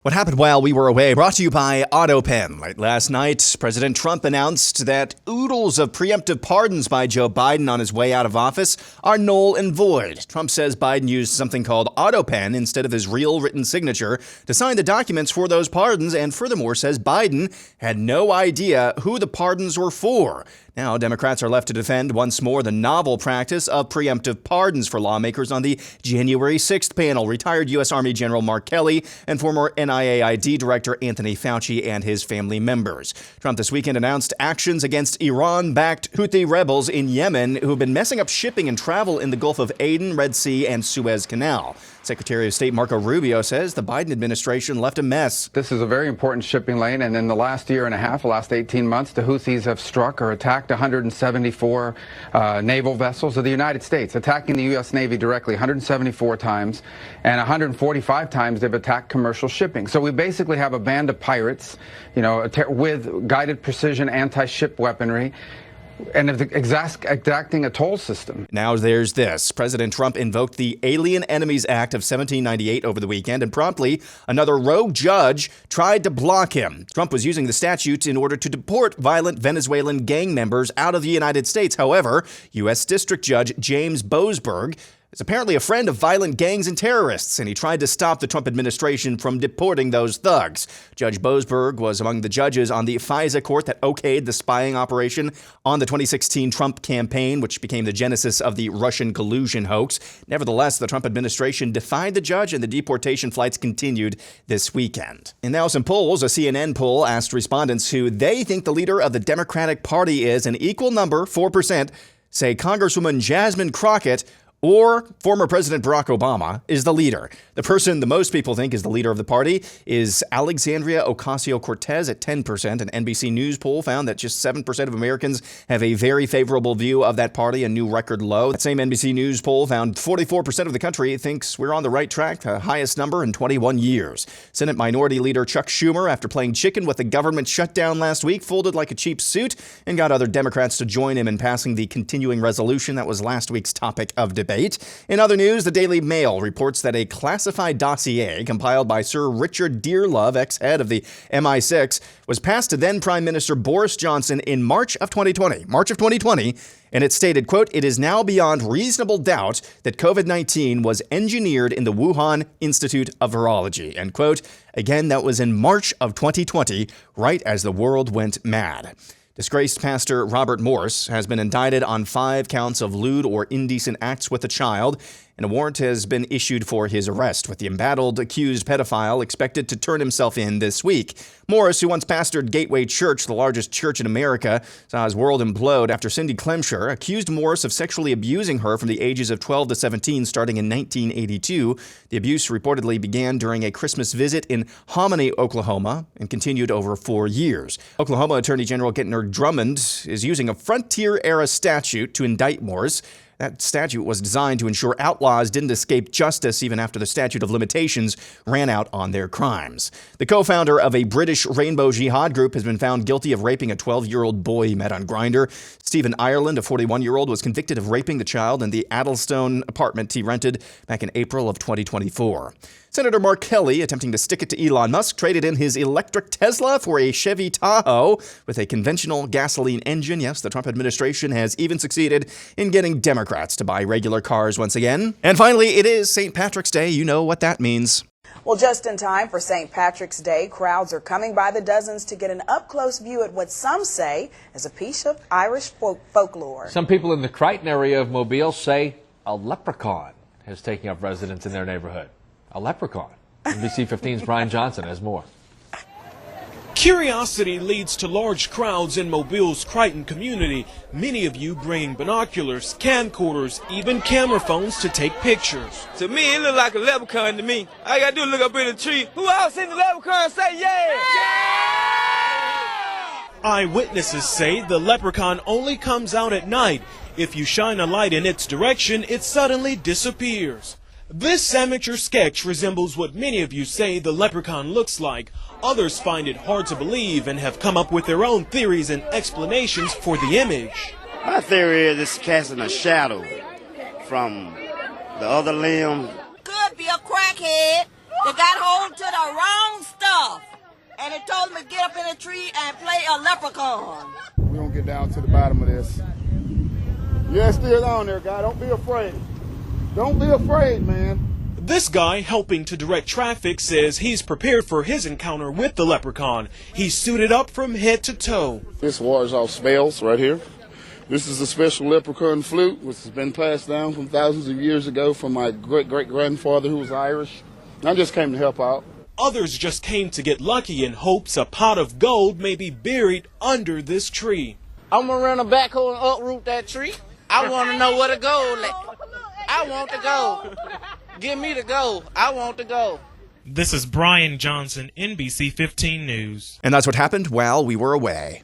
What happened while we were away brought to you by AutoPen. Late last night, President Trump announced that oodles of preemptive pardons by Joe Biden on his way out of office are null and void. Trump says Biden used something called AutoPen instead of his real written signature to sign the documents for those pardons, and furthermore says Biden had no idea who the pardons were for. Now, Democrats are left to defend once more the novel practice of preemptive pardons for lawmakers on the January 6th panel. Retired U.S. Army General Mark Kelly and former NIAID Director Anthony Fauci and his family members. Trump this weekend announced actions against Iran-backed Houthi rebels in Yemen who have been messing up shipping and travel in the Gulf of Aden, Red Sea, and Suez Canal. Secretary of State Marco Rubio says the Biden administration left a mess. This is a very important shipping lane, and in the last year and a half, the last 18 months, the Houthis have struck or attacked 174 naval vessels of the United States, attacking the U.S. Navy directly 174 times, and 145 times they've attacked commercial shipping. So we basically have a band of pirates, with guided precision anti-ship weaponry, and exacting a toll system. Now there's this. President Trump invoked the Alien Enemies Act of 1798 over the weekend, and promptly another rogue judge tried to block him. Trump was using the statute in order to deport violent Venezuelan gang members out of the United States. However, U.S. District Judge James Boasberg is apparently a friend of violent gangs and terrorists, and he tried to stop the Trump administration from deporting those thugs. Judge Boasberg was among the judges on the FISA court that okayed the spying operation on the 2016 Trump campaign, which became the genesis of the Russian collusion hoax. Nevertheless, the Trump administration defied the judge, and the deportation flights continued this weekend. And now some polls. A CNN poll asked respondents who they think the leader of the Democratic Party is. An equal number, 4%, say Congresswoman Jasmine Crockett or former President Barack Obama is the leader. The person the most people think is the leader of the party is Alexandria Ocasio-Cortez at 10%. An NBC News poll found that just 7% of Americans have a very favorable view of that party, a new record low. That same NBC News poll found 44% of the country thinks we're on the right track, the highest number in 21 years. Senate Minority Leader Chuck Schumer, after playing chicken with the government shutdown last week, folded like a cheap suit and got other Democrats to join him in passing the continuing resolution that was last week's topic of debate. In other news, the Daily Mail reports that a classified dossier compiled by Sir Richard Dearlove, ex-head of the MI6, was passed to then Prime Minister Boris Johnson in March of 2020, and it stated, quote, "It is now beyond reasonable doubt that COVID-19 was engineered in the Wuhan Institute of Virology," end quote. Again, that was in March of 2020, right as the world went mad. Disgraced pastor Robert Morse has been indicted on 5 counts of lewd or indecent acts with a child, and a warrant has been issued for his arrest, with the embattled accused pedophile expected to turn himself in this week. Morris, who once pastored Gateway Church, the largest church in America, saw his world implode after Cindy Clemshire accused Morris of sexually abusing her from the ages of 12 to 17 starting in 1982. The abuse reportedly began during a Christmas visit in Hominy, Oklahoma, and continued over 4 years. Oklahoma Attorney General Gentner Drummond is using a frontier-era statute to indict Morris. That statute was designed to ensure outlaws didn't escape justice even after the statute of limitations ran out on their crimes. The co-founder of a British Rainbow Jihad group has been found guilty of raping a 12-year-old boy he met on Grindr. Stephen Ireland, a 41-year-old, was convicted of raping the child in the Addlestone apartment he rented back in April of 2024. Senator Mark Kelly, attempting to stick it to Elon Musk, traded in his electric Tesla for a Chevy Tahoe with a conventional gasoline engine. Yes, the Trump administration has even succeeded in getting Democrats to buy regular cars once again. And finally, it is St. Patrick's Day. You know what that means. Well, just in time for St. Patrick's Day, crowds are coming by the dozens to get an up-close view at what some say is a piece of Irish folklore. Some people in the Crichton area of Mobile say a leprechaun is taking up residence in their neighborhood. A leprechaun. NBC 15's Brian Johnson has more. Curiosity leads to large crowds in Mobile's Crichton community, many of you bringing binoculars, camcorders, even camera phones to take pictures. To me, it look like a leprechaun to me. All I gotta do is look up in the tree. Who else seen the leprechaun? Say yeah! Eyewitnesses say the leprechaun only comes out at night. If you shine a light in its direction, it suddenly disappears. This amateur sketch resembles what many of you say the leprechaun looks like. Others find it hard to believe and have come up with their own theories and explanations for the image. My theory is it's casting a shadow from the other limb. Could be a crackhead. They got hold to the wrong stuff. And it told me to get up in a tree and play a leprechaun. We're going to get down to the bottom of this. Yeah, still on there, guy. Don't be afraid. Don't be afraid, man. This guy helping to direct traffic says he's prepared for his encounter with the leprechaun. He's suited up from head to toe. This wars off spells right here. This is a special leprechaun flute, which has been passed down from thousands of years ago from my great-great-grandfather who was Irish. I just came to help out. Others just came to get lucky in hopes a pot of gold may be buried under this tree. I'm going to run a backhoe and uproot that tree. I want to know where the gold is. I want the gold. Give me the gold. I want the gold. This is Brian Johnson, NBC 15 News. And that's what happened while we were away.